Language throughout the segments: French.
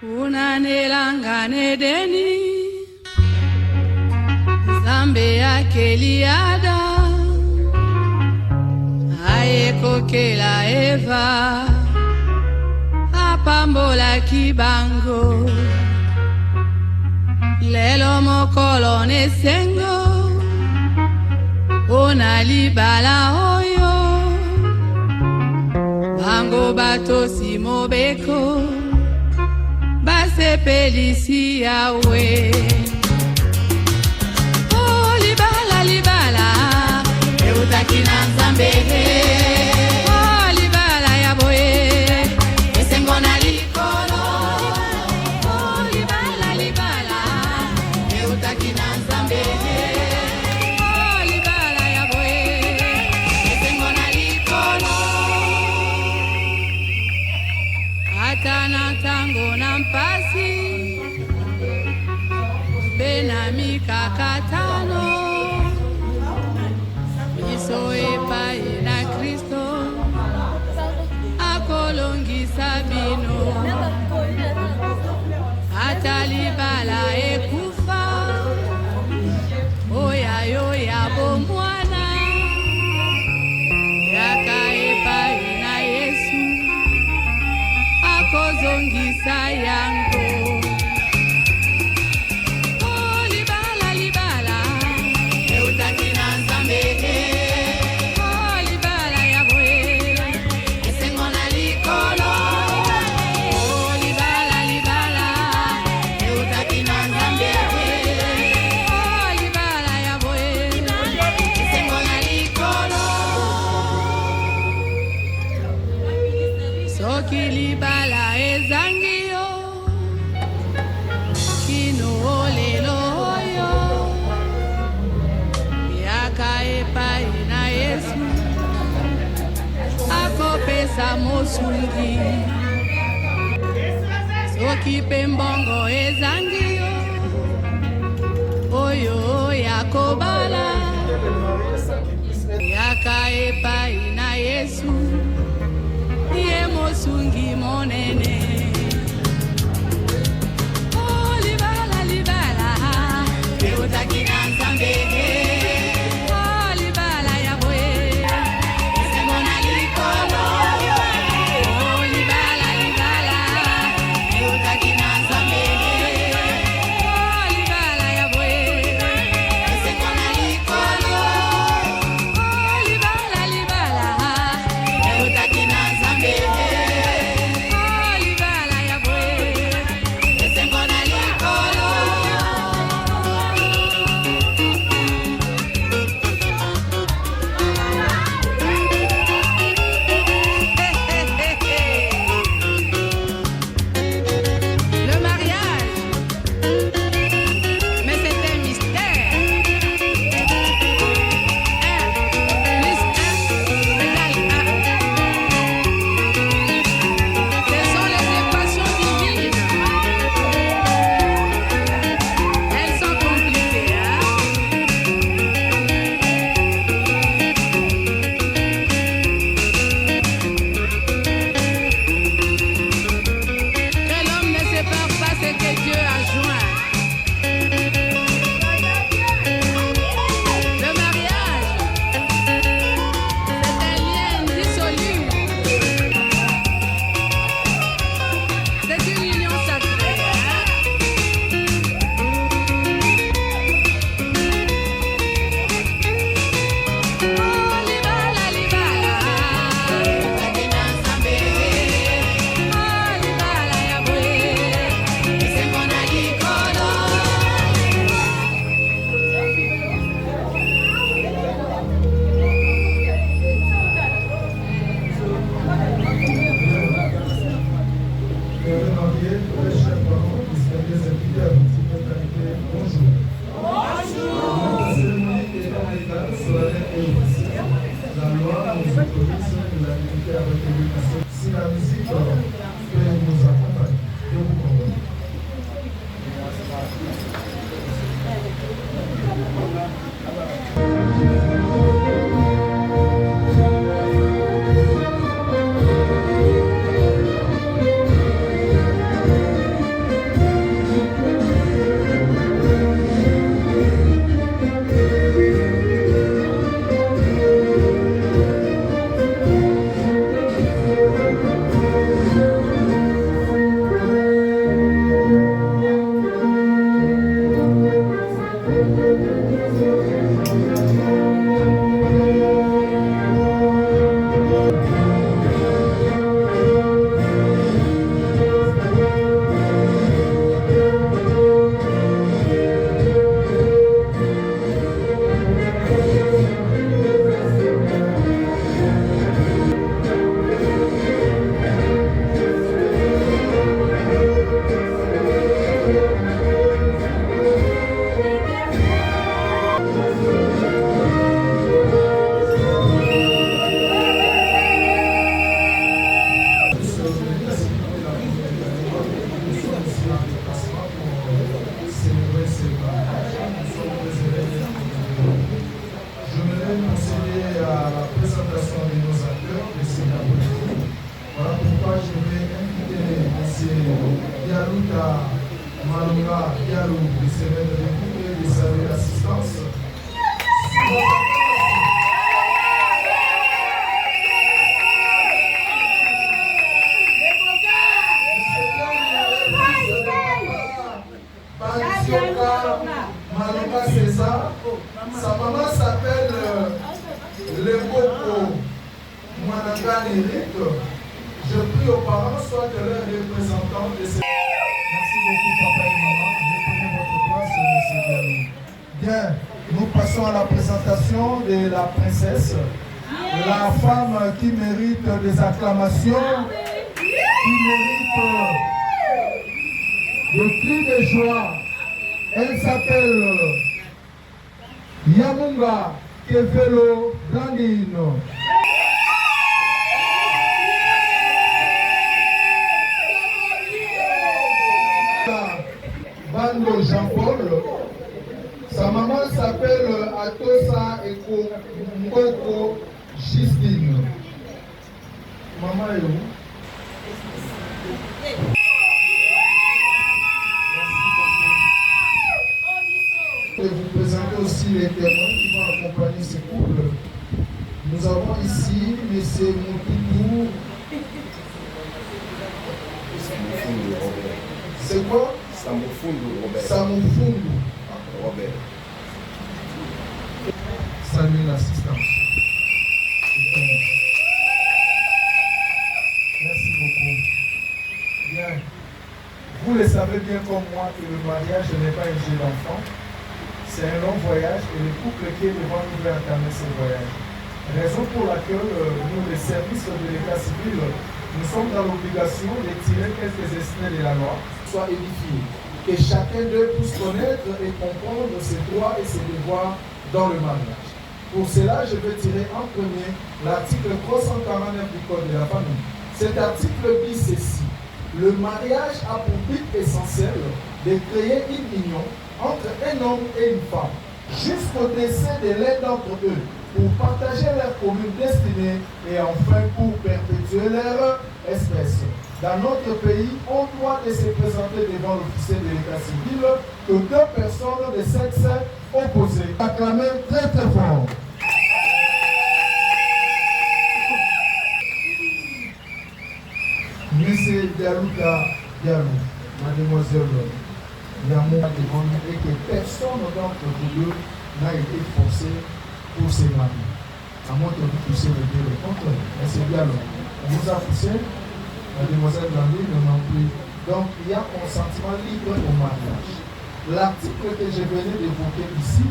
Unanelangane deni Zambe ya keliada Aeko kela eva Apambola kibango Lelo mokolo nesengo Onalibala oyo Bango bato simobeko Base pelisi yawe Oh libala libala Eutaki na nzambe Oh libala yaboe Esengo na likolo Oh libala libala Eutaki na nzambe Oh libala yaboe Esengo na likolo Atana tango na mpasi Benami kakatano Iso epai na Kristo Akolongisa bino Atalibala ekufa Oya yoya bomwana Yaka epai na Yesu Akozongisa yango Oh libala libala Eutaki na nzambe Oh libala yaboe Esengo na likolo Oh libala libala Eutaki na nzambe Oh libala yaboe Esengo na likolo Soki libala ezangio Kino olelo oyo Yaka epai na Yesu Akopesa mosungi Soki pembongo ezangio Oyo yakobala Yaka epai na Yesu Ye mosungi monene Oh libala libala Eutaki na nzambe Oh libala yaboe Esengo na likolo Oh libala libala Eutaki na nzambe Oh libala yaboe Esengo na likolo Oh libala libala Eutaki na nzambe Oh libala yaboe Esengo na likolo Le mariage Mais c'est un mystère 1 plus 1 égale 1 Ce sont les équations divines Elles sont compliquées Que l'homme ne sépare pas ce que Dieu a joint Le mariage C'est un lien indissoluble C'est une union sacrée Oh libala libala Eutaki na nzambe Oh libala yaboe Esengo na likolo La loi nous autorise de la limiter avec l'éducation. Si la musique peut nous accompagner, je vous comprends. Dr Malunga Diallo de se mettre debout et de saluer l'assistance. Malunga César, sa maman s'appelle Lekoko Mwananga Eric. Je prie aux parents, soit que leur représentant de ces... Merci beaucoup papa et maman, reprenez votre place monsieur Diallo. Bien, nous passons à la présentation de la princesse, la femme qui mérite des acclamations, qui mérite des cris de joie. Elle s'appelle Yamunga Kevelo Blandino. Bando Jean-Paul. Sa maman s'appelle Atosa Eko Mboko Justine. Maman est où? Et vous présenter aussi les témoins qui vont accompagner ce couple. Nous avons ici M. Moutoutou. C'est quoi? Samoufundou Robert. Samoufundou Robert. Salut l'assistance. Merci beaucoup. Bien. Vous le savez bien comme moi que le mariage n'est pas un jeu d'enfant. C'est un long voyage et le couple qui est devant nous va entamer ce voyage. Raison pour laquelle nous, les services de l'état civil, nous sommes dans l'obligation de tirer quelques extraits de la loi, soit édifiés, que chacun d'eux puisse connaître et comprendre ses droits et ses devoirs dans le mariage. Pour cela, je vais tirer en premier l'article 349 du Code de la famille. Cet article dit ceci: le mariage a pour but essentiel de créer une union entre un homme et une femme, jusqu'au décès de l'un d'entre eux, pour partager leur commune destinée et enfin pour perpétuer leur espèce. Dans notre pays, on doit se présenter devant l'officier de l'état civil que deux personnes de sexe opposé. Acclamez très très fort. Monsieur Dialouka Diallo, mademoiselle Yamou a demandé que personne d'entre vous deux n'a été forcé pour se marier. À moins que vous puissiez me dire le contraire. Monsieur Diallo, on vous a poussé, mademoiselle Blandine non plus. Donc il y a consentement libre au mariage. L'article que je venais d'évoquer ici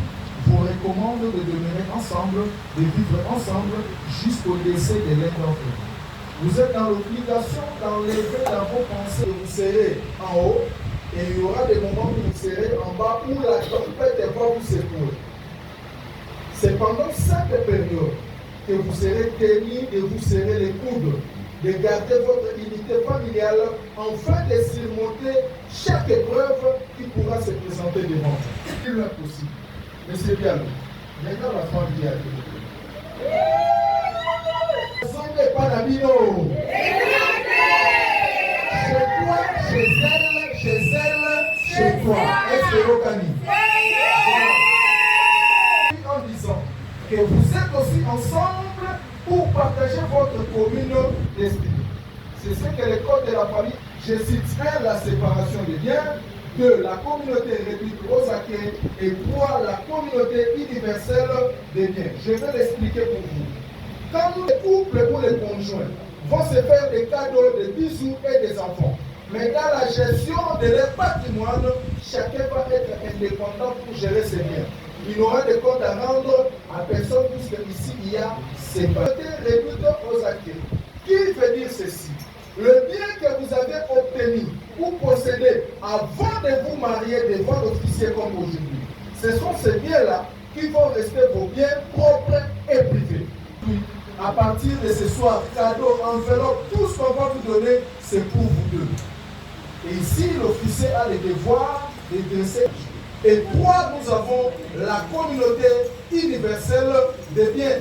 vous recommande de demeurer ensemble, de vivre ensemble jusqu'au décès de l'un d'entre vous. Vous êtes dans l'obligation d'enlever dans vos pensées que vous serez en haut et il y aura des moments où vous serez en bas où la tempête va vous secouer. C'est pendant cette période que vous serez tenus et vous serrez les coudes, de garder votre unité familiale afin de surmonter chaque épreuve qui pourra se présenter devant vous. Il est possible. Monsieur Diallo, maintenant la femme dit à vous. Ensemble pas d'abino. Chez toi, chez elle, chez toi. Est-ce que vous gagnez? En disant que vous êtes aussi ensemble pour partager votre commune destinée. C'est ce que le code de la famille, je citerai la séparation des biens de la communauté réduite aux acquis et pour la communauté universelle des biens. Je vais l'expliquer pour vous. Quand les couples ou les conjoints vont se faire des cadeaux, des bisous et des enfants, mais dans la gestion de leur patrimoine, chacun va être indépendant pour gérer ses biens. Il n'aura de compte à rendre à personne puisque ici il y a séparation réduite aux acquis. Qui veut dire ceci? Le bien que vous avez obtenu ou possédé avant de vous marier devant l'officier comme aujourd'hui, ce sont ces biens-là qui vont rester vos biens propres et privés. Puis, à partir de ce soir, cadeau, enveloppe, tout ce qu'on va vous donner, c'est pour vous deux. Et ici, l'officier a le devoir de dresser. Et trois, nous avons la communauté universelle des biens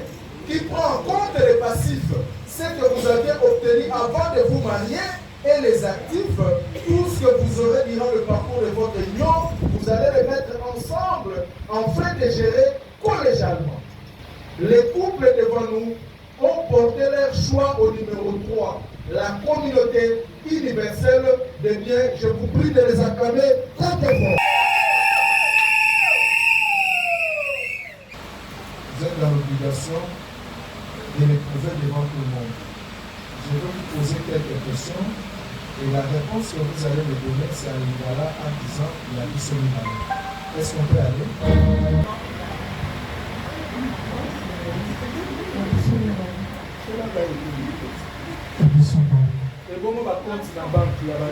qui prend en compte les passifs, ce que vous avez obtenu avant de vous marier, et les actifs, tout ce que vous aurez durant le parcours de votre union, vous allez les mettre ensemble afin de gérer collégialement. Les couples devant nous ont porté leur choix au numéro 3, la communauté universelle des biens. Je vous prie de les acclamer très fort. Vous êtes dans l'obligation de les prouver devant tout le monde. Je vais vous poser quelques questions et la réponse que vous allez me donner, c'est à l'Igala en disant il a dit son numéro. Est-ce qu'on peut aller? Et bon, on va compter dans la banque qui a la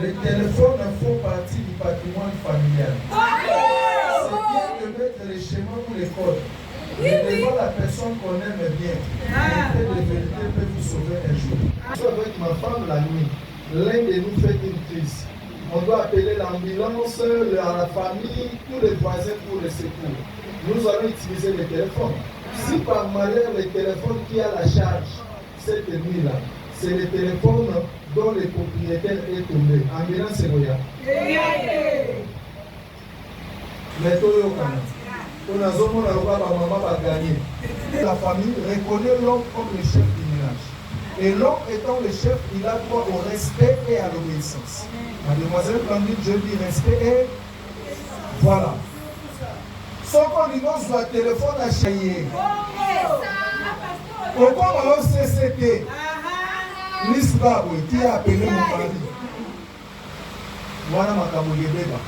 Les téléphones font partie du patrimoine familial. C'est bien de mettre les schémas ou les codes. Mais devant la personne qu'on aime bien, de vérité peut vous sauver un jour. Je suis avec ma femme la nuit. L'un de nous fait une crise. On doit appeler l'ambulance, la famille, tous les voisins pour le secours. Nous allons utiliser le téléphone. Si par malheur le téléphone qui a la charge cette nuit-là, c'est le téléphone dont le propriétaire est tombé. Ambulance, c'est Roya. Mais tout la famille reconnaît l'homme comme le chef du ménage. Et l'homme étant le chef, il a droit au respect et à l'obéissance. Mademoiselle Blandine, je dis respect et voilà. Sans qu'on lui donne son téléphone à chayer. Pourquoi on CCT? Miss Babou, qui a appelé mon mari? Voilà ma Kamouyebeba.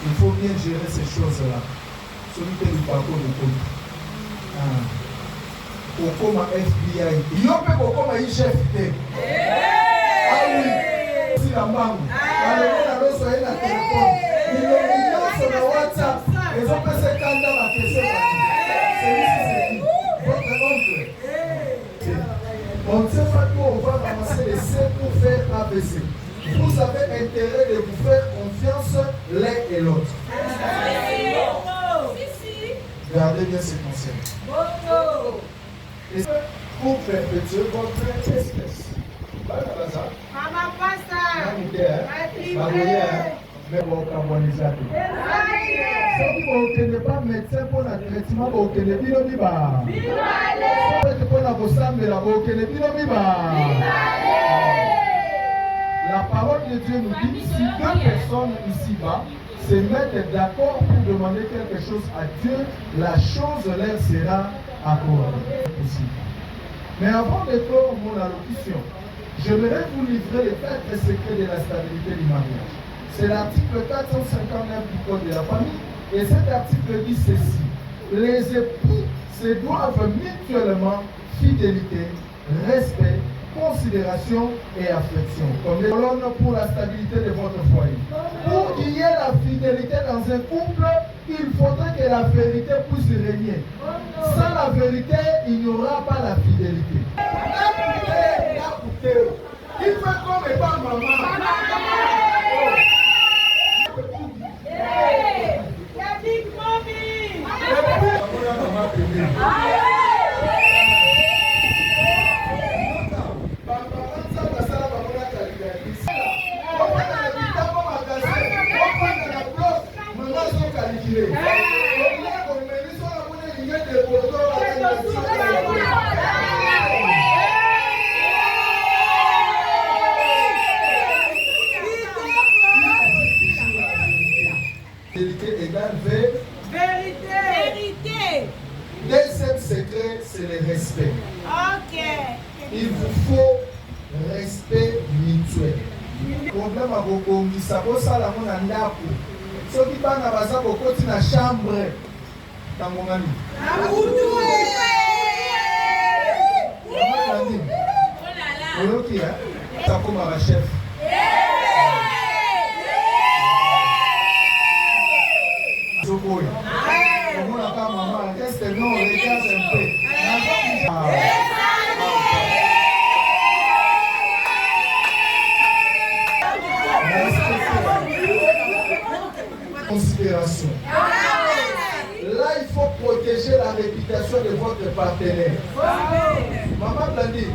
Il faut bien gérer ces choses-là. Celui qui est du parcours de compte. Okoma FBI. Il y a un peu comme un chef. Ah oui. Si la maman. Alors, on a reçu un téléphone. Il y a sur le WhatsApp. Ils ont fait ce candidat à la question. C'est votre oncle. On ne sait pas où on va ramasser les C pour faire ABC. Vous avez intérêt de vous faire confiance l'un et l'autre. Gardez bien ces conseils. Et pour perpétuer votre espèce. Maman passa. Mais vous carboniser. Si vous ne pas médecin pour le traitement, vous ne pouvez pas. La parole de Dieu nous dit, si deux personnes ici-bas se mettent d'accord pour demander quelque chose à Dieu, la chose leur sera accordée. Mais avant de clore mon allocution, j'aimerais vous livrer les 4 secrets de la stabilité du mariage. C'est l'article 459 du Code de la famille, et cet article dit ceci: les époux se doivent mutuellement fidélité, respect, considération et affection. Comme les colonnes pour la stabilité de votre foyer. Pour qu'il y ait la fidélité dans un couple, il faudrait que la vérité puisse régner. Sans la vérité, il n'y aura pas la fidélité. Il fait comme et pas maman. Deuxième secret, c'est le respect. Il vous faut respect mutuel. Problème à beaucoup, qui s'appose à la monnaie. Ceux qui parlent à la chambre, dans mon ami. calme un peu. Considération. Là, il faut protéger la réputation de votre partenaire. Maman Blandi,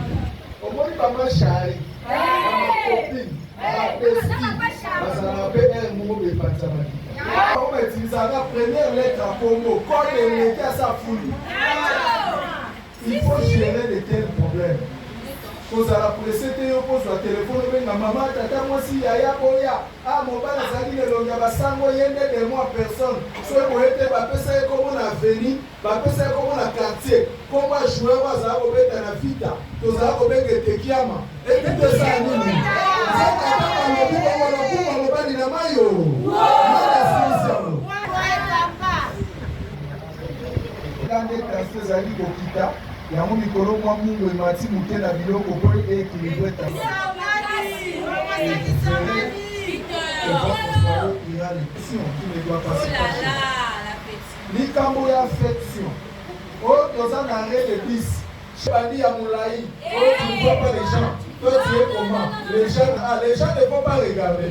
au moins, maman Chari, maman copine, ma bestie, ça rappelle un mot de Pantamaki. On utilise la première lettre à Congo, quand il était à sa foule. Il faut gérer de tels problèmes. kozala presete yo kozwa telefone obenga mama tata mwasi yaya boya mobali azali lelongi ya basango ye nde de moi personne soki boye te bapesa ye kombo na aveni bapesa ye kombo na quartier kombo ya joueur oyo azala kobeta na vita tozala kobenga etekiama epi tosala nini tata balobi bongo na kuma mobali na mayo nanasilisiamo kande kasi ezali kokita yango mikolo mwa mungu emati moke na biloko po équilibre likambo ya affection oyo toza na re de bis bandi ya molai oyo tu ne vois pas les gens toi tu es comment les gens ne vont pas regarder.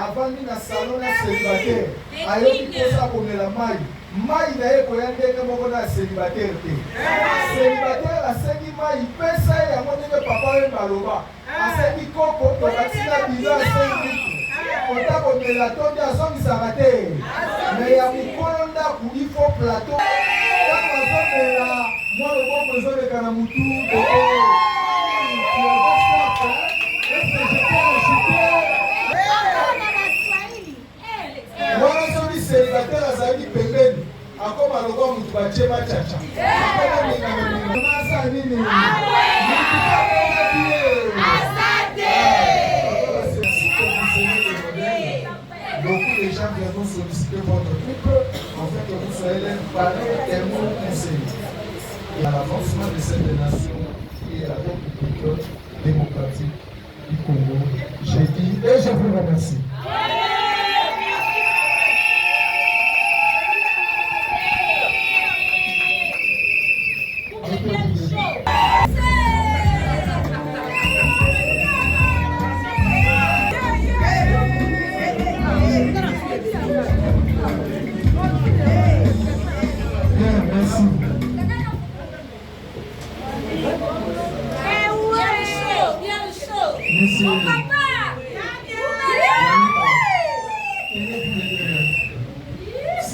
Avandi na salon na célibataire ayoki kosa komela mai na ye koya ndenge moko na célibataire te célibataire asengi mai pesa ye yango ndenge papa oyo baloba asengi koko tobatina bilo asengi kota komela to nde azongisaka te me ya mokolo ndako ifo plateau ntango azomela mwa loboko ezoleka na mutu wana soki célibataire azalaki pembeni akoma lokwa mutu batie bachacha akomaninga nini beaucoup de gens viendront solliciter votre couple afin que vous soyez l'un parmi des mots conseillés et à l'avancement de cette nation et à notre culture démocratique du Congo. J'ai dit et je vous remercie.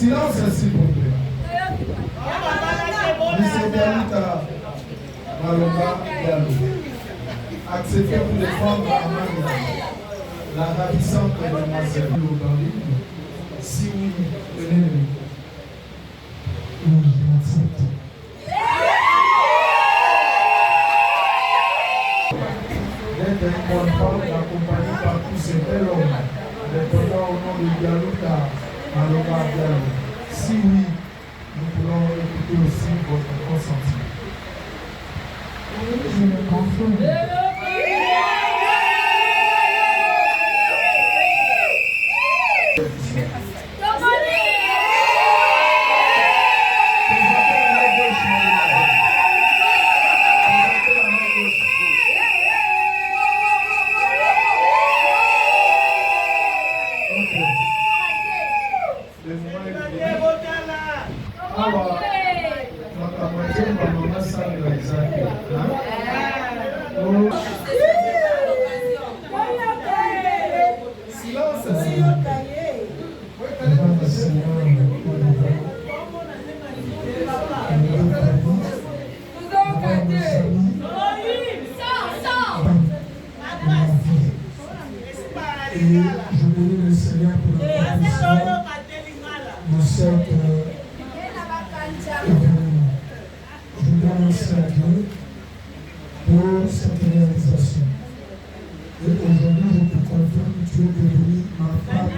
Silence s'il vous plaît. Monsieur Dialita Malomba Diallo, acceptez pour défendre Amanda, la ravissante demoiselle Lobari. Si oui, venez-le. Oui, j'accepte. D'être une bonne femme accompagnée par tous ces bels hommes, répondant au nom de Dialita Malomba Diallo. Si oui, nous voulons écouter aussi votre consentement. Je le confirme. Et je bénis le Seigneur pour la permission de cette événement. Je remercie à Dieu pour cette réalisation. Et aujourd'hui, je te confirme que tu es devenue ma femme.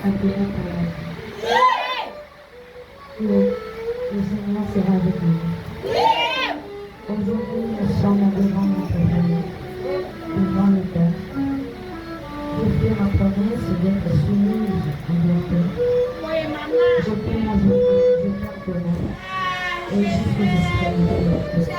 agréable pour la vie. Le Seigneur sera avec nous. Aujourd'hui, nous sommes devant notre Père, devant le Père. Je fais ma promesse d'être soumise à mon Père. Je prie aujourd'hui, je pardonne, et jusqu'à l'extrémité de la terre.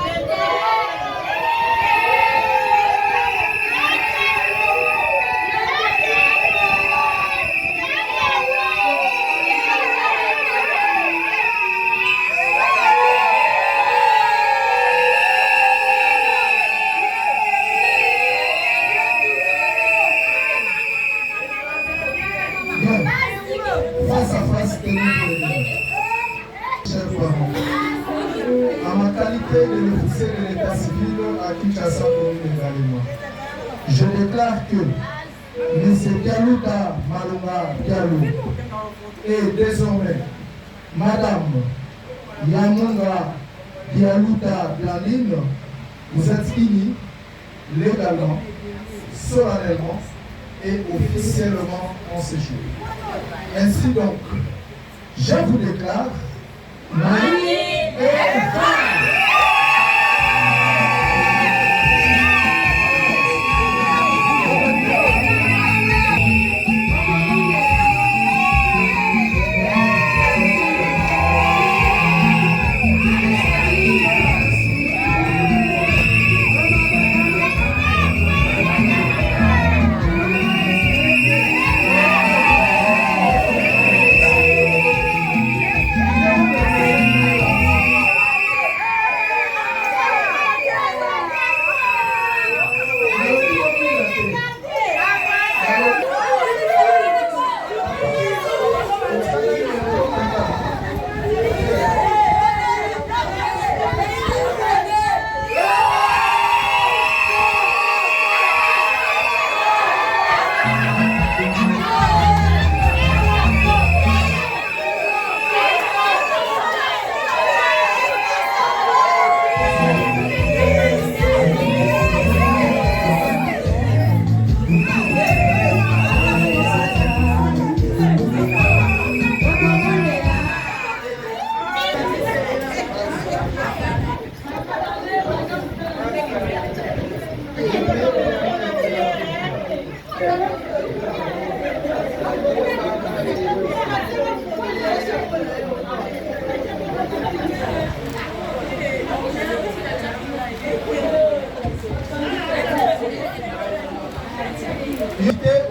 Face à face, chers parents, à ma qualité de l'officier de l'état civil à Kinshasa, également, je déclare que M. Pialouta Malunga Pialou et désormais Madame Yamunga Pialouta Blandine, vous êtes unis légalement, solennellement et officiellement en séjour. Ainsi donc, je vous déclare mari et femme.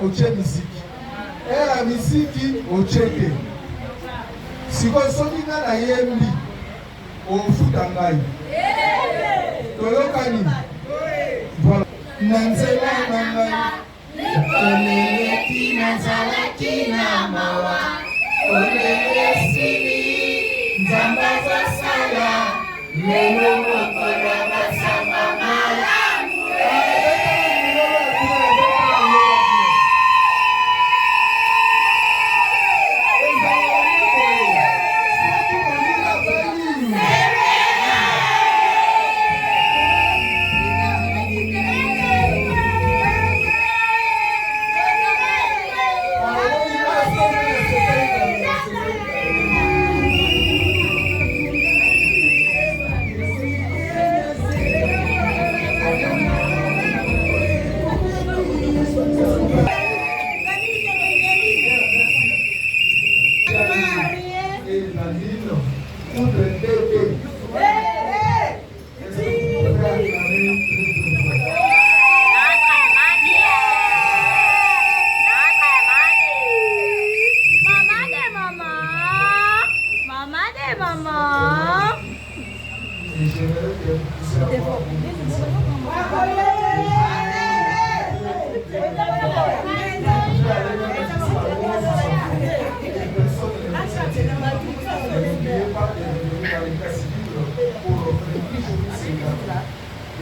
Oche misiki era misiki ocheke siko soki nga na yembi ofuta ngai toyokani voilà na nzela na ngai oleleki nazalaki na mawa olelesili nzambe azosala lelo mokolo basamba malamu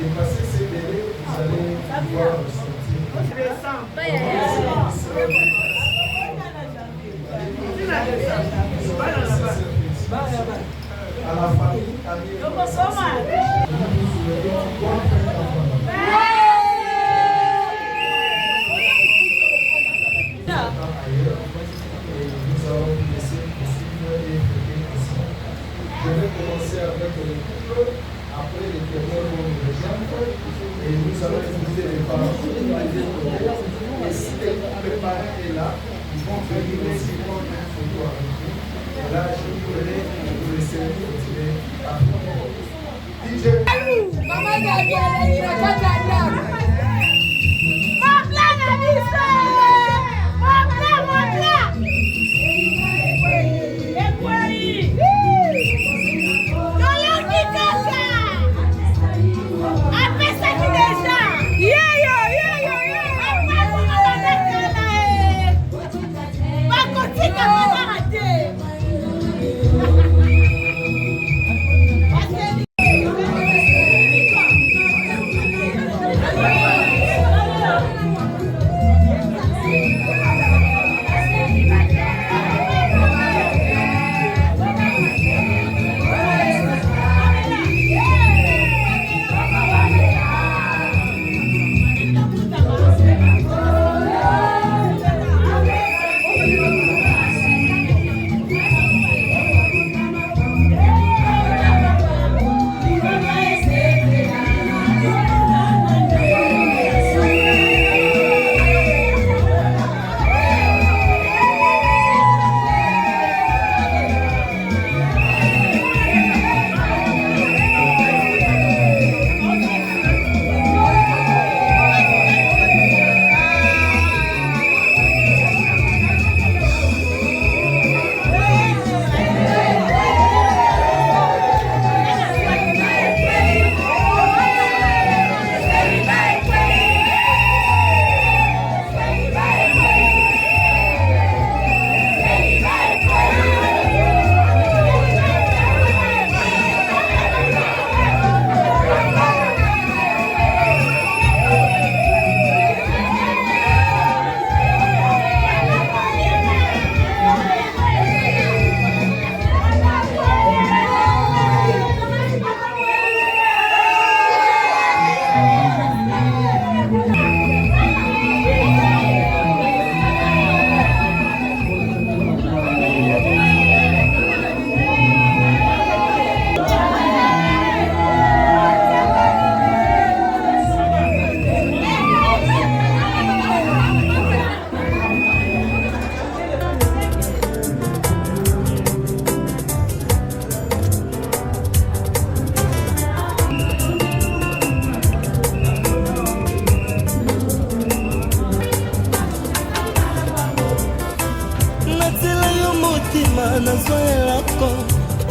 Dépasser ces délais, vous allez pouvoir à la famille, nous allons inviter les parents. Et si les parents est là, ils vont venir aussi prendre une photo avec nous. Et là, je voudrais vous laisser continuer à DJ. nazoelako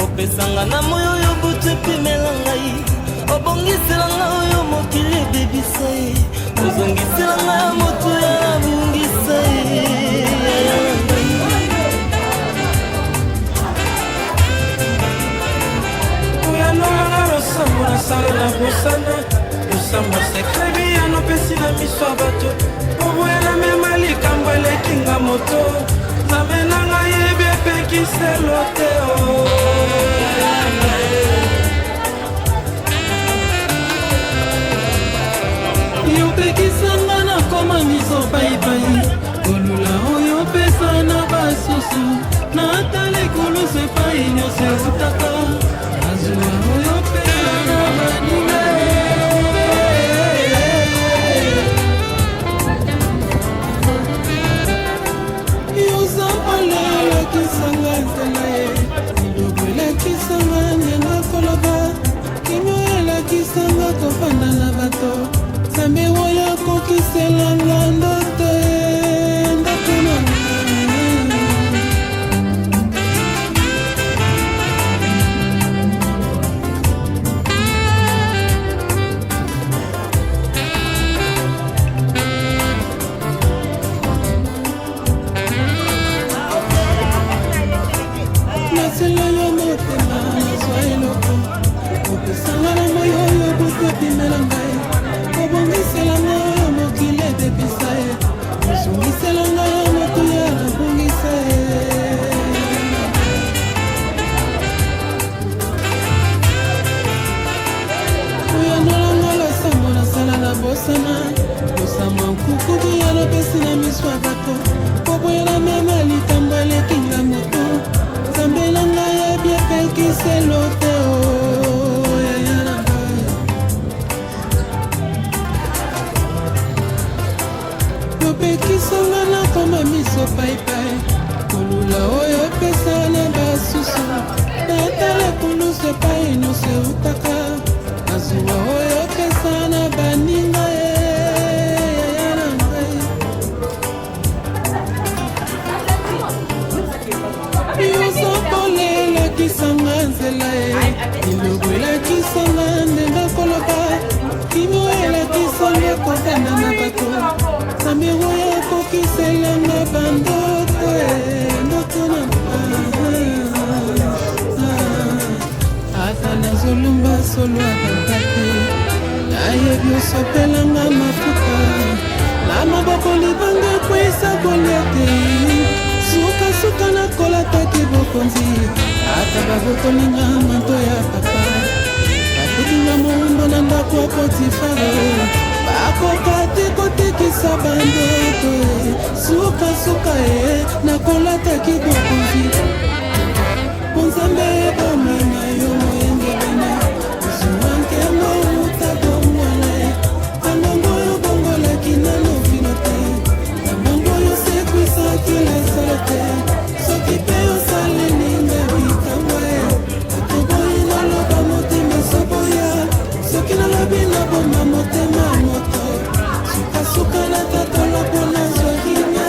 opesanga na moyo oyo butu epimela ngai obongiselanga oyo mokili ebebisa ye ozongiselanga ya moto ya nabungisa ye oyanolanga losambo nasala na bosana losambo sekrebi yanopesi na miso ya bato oboyela mema likambo elekinga moto nzambe na ngai yebi epekiselo te yopekisanga na koma miso paipai kolula oyo opesa na basusu na ata likulusu epai nyonso ezutaka nazwa oyo opesa na baninga kisanga nzela ye lilobo elakisanga ndenga koloba kimio elakisanga kofanda na bato nzambe oyo akokiselanga ndoto ndoto na osama nkukubu ya lopesi na miso ya bato oboyela mema likambo elekinga moto nzambe na ngai yebi epekiselo te yaya na ngai opekisanga na koma miso paipai kolula oyo pesa na basusu natala kulusu epai nyonso eutaka nazuwa oyo pesa na baninga yaya na ngai yoso polelakisanga nzela lilobo elakisanga ndenga koloba kimo elakisanga kobanda na bato samiro yakokiselanga bandoto ndoto na ata nazolumba solo akaka te nayebi osopelanga mafuta na maboko libanga ekweyisa kolia te sukasuka nakolataki bokonzi ata babotolinga manto ya papa batekinga mondo na ndako ya potifaro bakoka te kotekisa bandoto sukasuka nakolataki bokonzi Nzambe bomana yo moyengelena zumankengo utabongole ambongo yo bongolaki nano vino te ambongo yo sekwisaki lesala te soki mpe osaleninga bikamwa otoboyi naloba motema soboya soki nalobi naboma motema moto sukasuka na tatola mpona zokinga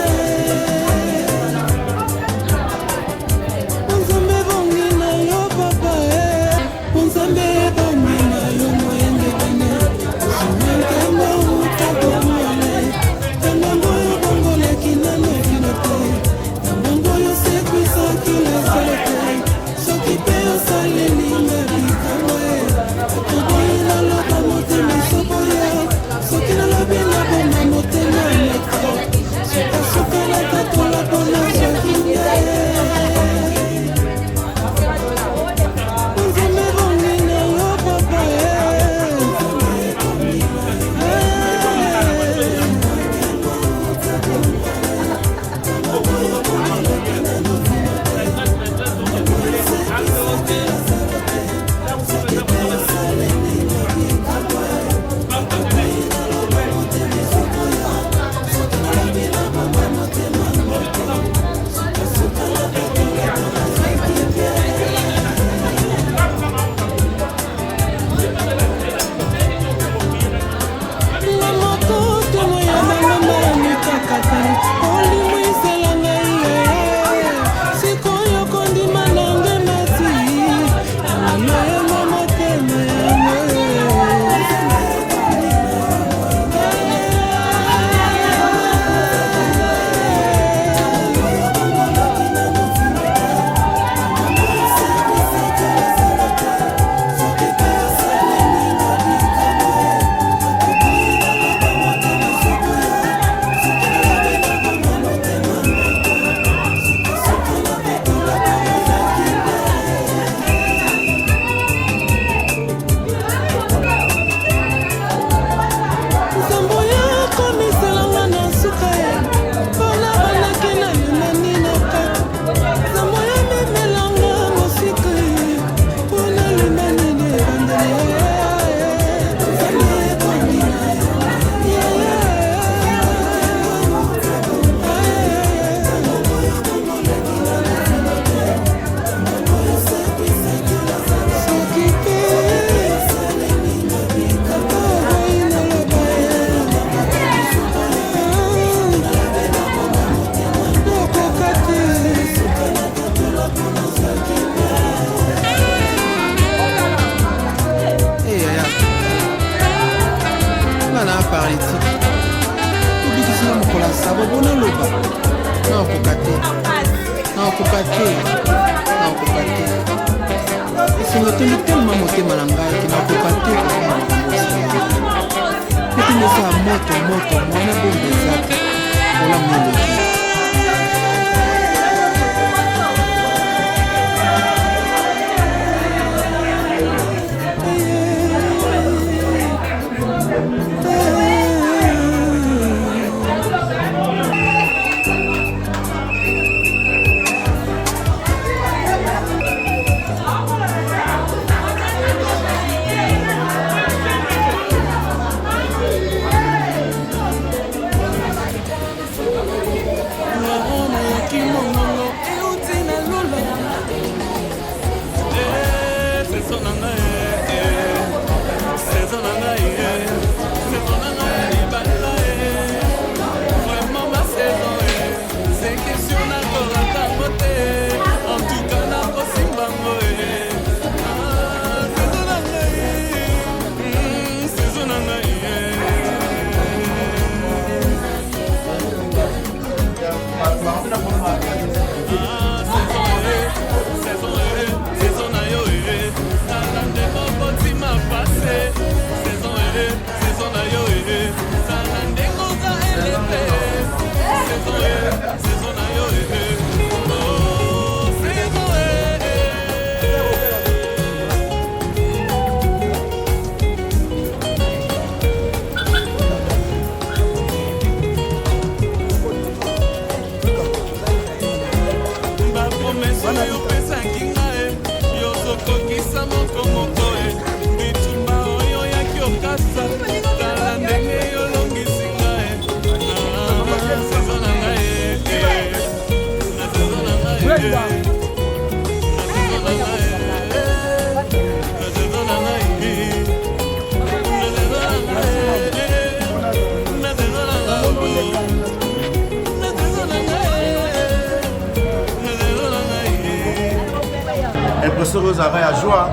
Impression aux arrêts à joie.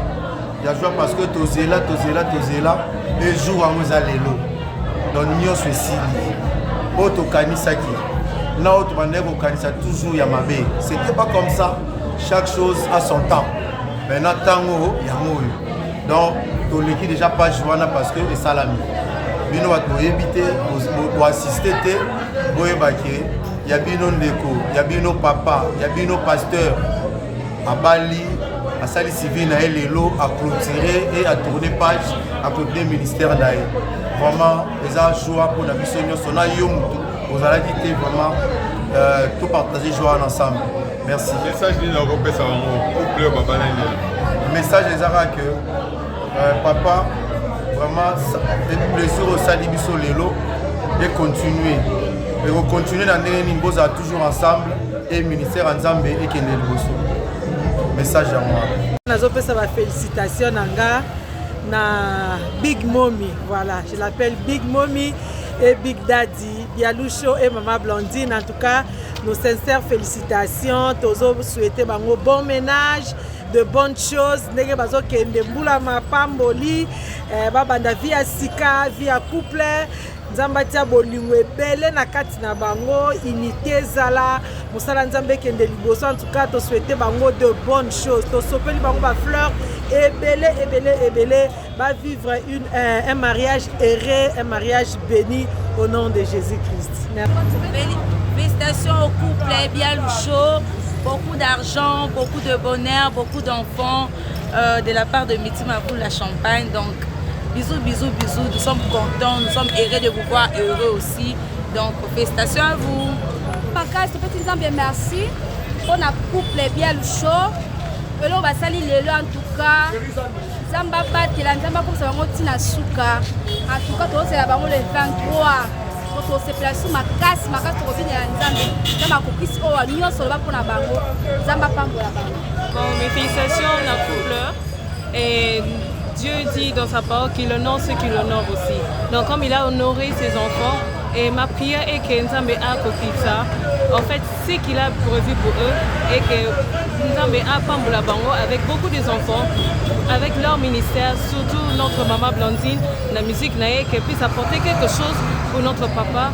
Il y a joie parce que tozela et jour à nous aller l'eau. Donc nous sommes ici. Auto kanisaki. Là autre manière au kanisa toujours yamabe. C'était pas comme ça. Chaque chose a son temps. Maintenant tango yamoyo. Donc to l'équipe déjà pas joie parce que les salami. Bino va to éviter pour assister te boye baké. Il y a bino ndeko, il y a bino papa, il y a bino pasteur à Bali. À Sali Civil, à Lelo, à clôturer et à tourner page, à côté du ministère d'Aïe. Vraiment, les joie pour la mission, on a vous allez quitter vraiment tout partager joie ensemble. Merci. Le message de l'Europe, ça va couple, papa. Le message des Arabes que papa, vraiment, le plaisir au Sali Biso Lelo et continuer. Et vous continuez dans les niveaux toujours ensemble et ministère ensemble et qui est le message à moi. Nazopesa ba félicitations nanga na Big Mommy, voilà, je l'appelle Big Mommy et Big Daddy, Bialoucho et Maman Blondine. En tout cas, nos sincères félicitations. Tozo souhaiter bango bon ménage, de bonnes choses. Ndenge bazo kende mbula mapamboli, babanda via sika, via couple. Nzamba tia bolingo ebele na kati na bango, unité zala mosala nzambe kende liboso. En tout cas to souhaiter bango de bonnes choses, to sopeli bango ba fleurs ebele va vivre un mariage heureux, un mariage béni au nom de Jésus-Christ. Félicitations au couple Bialoucho, beaucoup d'argent, beaucoup de bonheur, beaucoup d'enfants de la part de Mitima pour la Champagne. Donc bisous, bisous, bisous, nous sommes contents, nous sommes heureux de vous voir, heureux aussi. Donc, félicitations à vous. Paka, ce petit Zambie, merci. On a couple Bialoucho. Et là, on va saluer les en tout cas. Zamba Batela, Zamba comme ça, on tient à Souka. En tout cas, c'est la banque le 23. On se place sur ma casse, pour venir à Zambie. Zamba Kokis, oh, nous sommes là pour la banque. Zamba Pango la banque. Bon, mes félicitations à la couple. Et Dieu dit dans sa parole qu'il honore ceux qui l'honorent aussi. Donc comme il a honoré ses enfants, et ma prière est que Nzambe a compris ça. En fait, ce qu'il a prévu pour eux et que Nzambe a Pambola Bango avec beaucoup des enfants, avec leur ministère, surtout notre maman Blondine, la musique naïe, qu'elle puisse apporter quelque chose pour notre papa.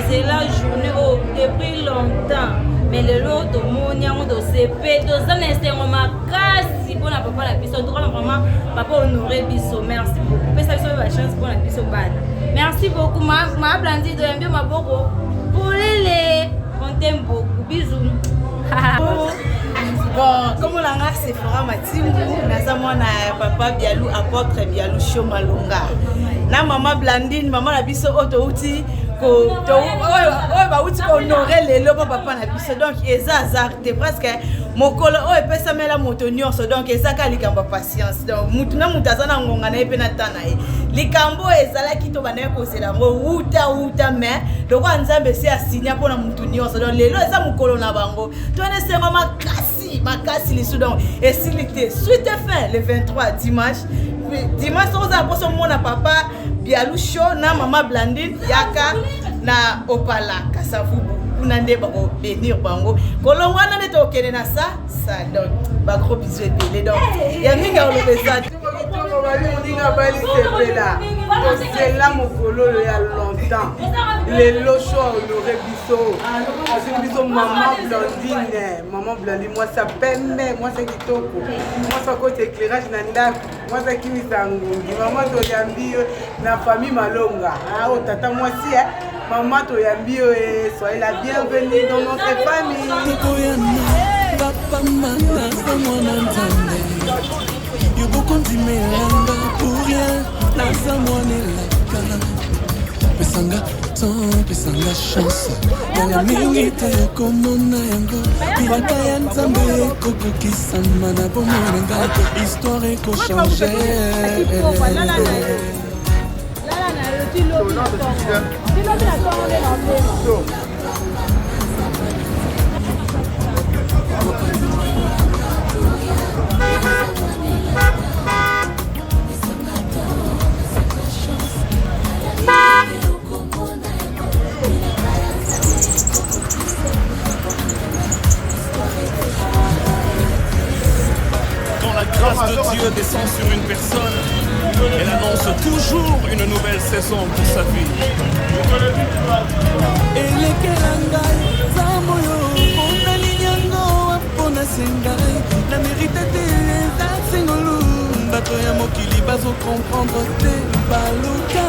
C'est la journée depuis longtemps, mais le lot de mon de CP, de ça n'est pas casse pour la papa la piste. Vraiment, papa honoré biso. Merci beaucoup. Ça c'est la chance pour la piste. Merci beaucoup, ma Blondine de bien ma beaucoup. Pour les, on t'aime beaucoup. Bisous. Bon, comme on l'a dit, c'est Flora Matimbu, na papa Bialou apôtre Bialoucho Malonga. Na maman Blondine, maman la biso auto outil. Honorer les lobes papa na biso donc eza azarte presque mokolo o epesa mela moto nyonso donc eza ka likambo patience donc mutu na mutu azana ngonga na epe na tana e likambo ezala kito bana ko sela ngo uta mais donc Nzambe si asinya pona mutu nyonso donc lelo eza mokolo na bango to ne sema makasi lisu donc et silité suite fin le 23 dimanche on a posé mon papa Bialoucho na maman Blondine yaka na opala kasavubu kunande bango bénir bango kolongwana ne to kene na ça donc ba gros bisous et donc ya minga o lobesa to bali ndinga bali sepela to c'est là mokolo ya longtemps les locho honoré biso biso maman Blondine moi ça pembe moi c'est kitoko moi ça côté éclairage na ndako moi ça kimisa ngungi maman to yambi na famille Malonga ah o tata moi si maman to yambi soyez la bienvenue dans notre famille. Papa mata mwana nzambe Yobo melanga pour rien Nasa mwana Pesanga temps, pesanga chance Nanga mingi te komona yango Pirata ya nzambe koko kisama na bomona nga Histoire eko changer La grâce de Dieu descend sur une personne, elle annonce toujours une nouvelle saison pour sa vie. elekela ngai nzambo oyo mpona linyango mpona sengai na merite te eza sengolu bato ya mokili bazokomprendre te baluka